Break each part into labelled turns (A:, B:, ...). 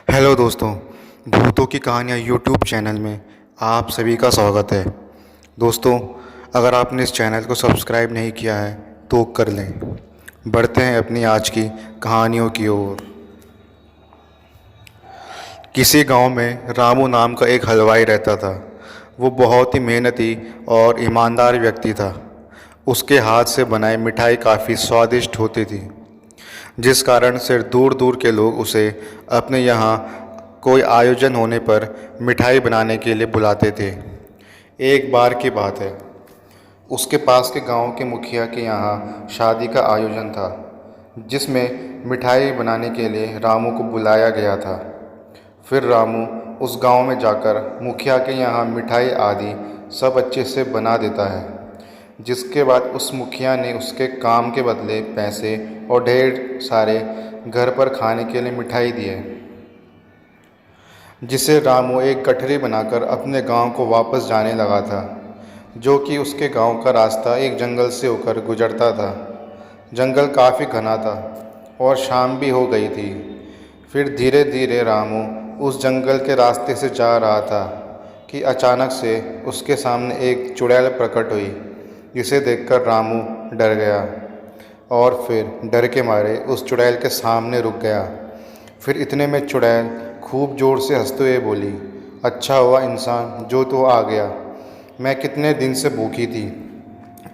A: Hello दोस्तों, भूतों की कहानियाँ यूट्यूब चैनल में आप सभी का स्वागत है। दोस्तों, अगर आपने इस चैनल को सब्सक्राइब नहीं किया है तो कर लें। बढ़ते हैं अपनी आज की कहानियों की ओर। किसी गांव में रामू नाम का एक हलवाई रहता था। वो बहुत ही मेहनती और ईमानदार व्यक्ति था। उसके हाथ से बनाई मिठाई काफ़ी स्वादिष्ट होती थी, जिस कारण से दूर दूर के लोग उसे अपने यहाँ कोई आयोजन होने पर मिठाई बनाने के लिए बुलाते थे। एक बार की बात है, उसके पास के गांव के मुखिया के यहाँ शादी का आयोजन था, जिसमें मिठाई बनाने के लिए रामू को बुलाया गया था। फिर रामू उस गांव में जाकर मुखिया के यहाँ मिठाई आदि सब अच्छे से बना देता है, जिसके बाद उस मुखिया ने उसके काम के बदले पैसे और ढेर सारे घर पर खाने के लिए मिठाई दिए, जिसे रामू एक गठरी बनाकर अपने गांव को वापस जाने लगा था, जो कि उसके गांव का रास्ता एक जंगल से होकर गुजरता था। जंगल काफ़ी घना था और शाम भी हो गई थी। फिर धीरे धीरे रामू उस जंगल के रास्ते से जा रहा था कि अचानक से उसके सामने एक चुड़ैल प्रकट हुई, जिसे देखकर रामू डर गया और फिर डर के मारे उस चुड़ैल के सामने रुक गया। फिर इतने में चुड़ैल खूब ज़ोर से हंसते हुए बोली, अच्छा हुआ इंसान जो तू आ गया। मैं कितने दिन से भूखी थी,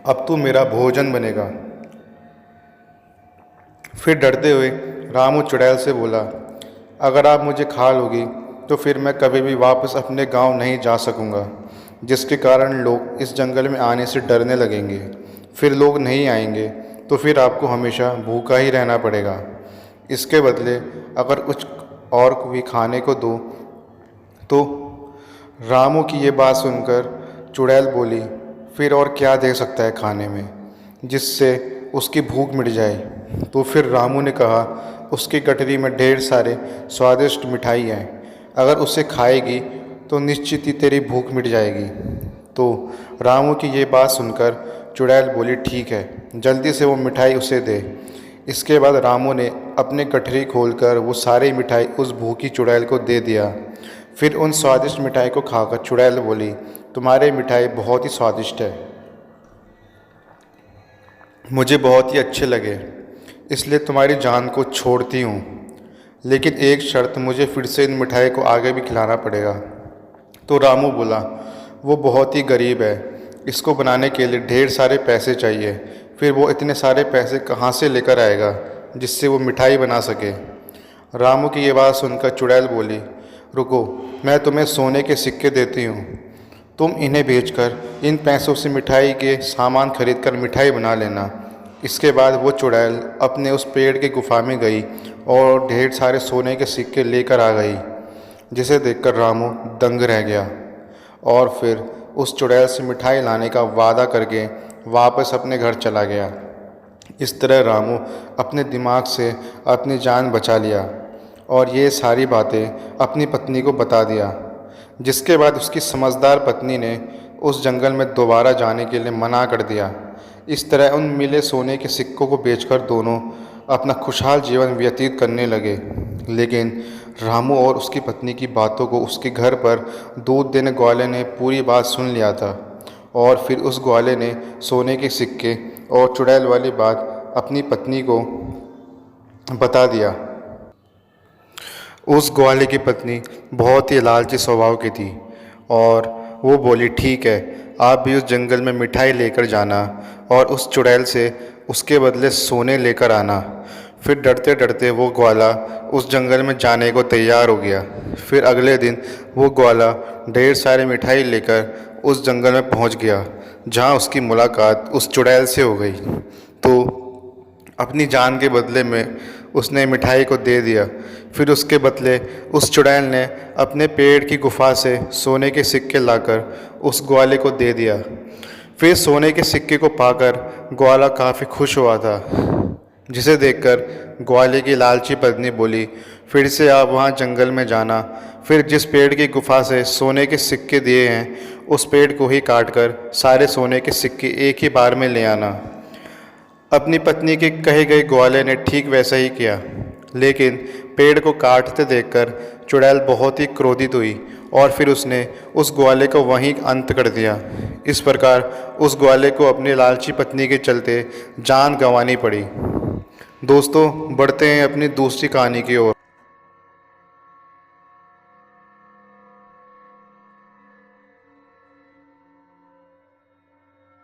A: अब तू मेरा भोजन बनेगा। फिर डरते हुए रामू चुड़ैल से बोला, अगर आप मुझे खा लोगी तो फिर मैं कभी भी वापस अपने गांव नहीं जा सकूंगा, जिसके कारण लोग इस जंगल में आने से डरने लगेंगे। फिर लोग नहीं आएंगे तो फिर आपको हमेशा भूखा ही रहना पड़ेगा। इसके बदले अगर कुछ और भी खाने को दो। तो रामू की ये बात सुनकर चुड़ैल बोली, फिर और क्या दे सकता है खाने में जिससे उसकी भूख मिट जाए। तो फिर रामू ने कहा, उसकी गठरी में ढेर सारे स्वादिष्ट मिठाई हैं, अगर उसे खाएगी तो निश्चित ही तेरी भूख मिट जाएगी। तो रामू की ये बात सुनकर चुड़ैल बोली, ठीक है, जल्दी से वो मिठाई उसे दे। इसके बाद रामू ने अपने गठरी खोलकर वो सारी मिठाई उस भूखी चुड़ैल को दे दिया। फिर उन स्वादिष्ट मिठाई को खाकर चुड़ैल बोली, तुम्हारी मिठाई बहुत ही स्वादिष्ट है, मुझे बहुत ही अच्छे लगे, इसलिए तुम्हारी जान को छोड़ती हूँ, लेकिन एक शर्त, मुझे फिर से इन मिठाई को आगे भी खिलाना पड़ेगा। तो रामू बोला, वो बहुत ही गरीब है, इसको बनाने के लिए ढेर सारे पैसे चाहिए, फिर वो इतने सारे पैसे कहाँ से लेकर आएगा जिससे वो मिठाई बना सके। रामू की ये बात सुनकर चुड़ैल बोली, रुको, मैं तुम्हें सोने के सिक्के देती हूँ, तुम इन्हें बेचकर इन पैसों से मिठाई के सामान खरीदकर मिठाई बना लेना। इसके बाद वो चुड़ैल अपने उस पेड़ की गुफा में गई और ढेर सारे सोने के सिक्के लेकर आ गई, जिसे देखकर रामू दंग रह गया और फिर उस चुड़ैल से मिठाई लाने का वादा करके वापस अपने घर चला गया। इस तरह रामू अपने दिमाग से अपनी जान बचा लिया और ये सारी बातें अपनी पत्नी को बता दिया, जिसके बाद उसकी समझदार पत्नी ने उस जंगल में दोबारा जाने के लिए मना कर दिया। इस तरह उन मिले सोने के सिक्कों को बेचकर दोनों अपना खुशहाल जीवन व्यतीत करने लगे। लेकिन रामू और उसकी पत्नी की बातों को उसके घर पर दूध देने ग्वाले ने पूरी बात सुन लिया था और फिर उस ग्वाले ने सोने के सिक्के और चुड़ैल वाली बात अपनी पत्नी को बता दिया। उस ग्वाले की पत्नी बहुत ही लालची स्वभाव की थी और वो बोली, ठीक है, आप भी उस जंगल में मिठाई लेकर जाना और उस चुड़ैल से उसके बदले सोने लेकर आना। फिर डरते डरते वो ग्वाला उस जंगल में जाने को तैयार हो गया। फिर अगले दिन वो ग्वाला ढेर सारी मिठाई लेकर उस जंगल में पहुंच गया, जहां उसकी मुलाकात उस चुड़ैल से हो गई। तो अपनी जान के बदले में उसने मिठाई को दे दिया। फिर उसके बदले उस चुड़ैल ने अपने पेड़ की गुफा से सोने के सिक्के लाकर उस ग्वाले को दे दिया। फिर सोने के सिक्के को पाकर ग्वाला काफ़ी खुश हुआ था, जिसे देखकर ग्वाले की लालची पत्नी बोली, फिर से आप वहाँ जंगल में जाना, फिर जिस पेड़ की गुफा से सोने के सिक्के दिए हैं उस पेड़ को ही काटकर सारे सोने के सिक्के एक ही बार में ले आना। अपनी पत्नी के कहे गए ग्वाले ने ठीक वैसा ही किया, लेकिन पेड़ को काटते देखकर चुड़ैल बहुत ही क्रोधित हुई और फिर उसने उस ग्वाले को वहीं अंत कर दिया। इस प्रकार उस ग्वाले को अपनी लालची पत्नी के चलते जान गंवानी पड़ी। दोस्तों, बढ़ते हैं अपनी दूसरी कहानी की ओर।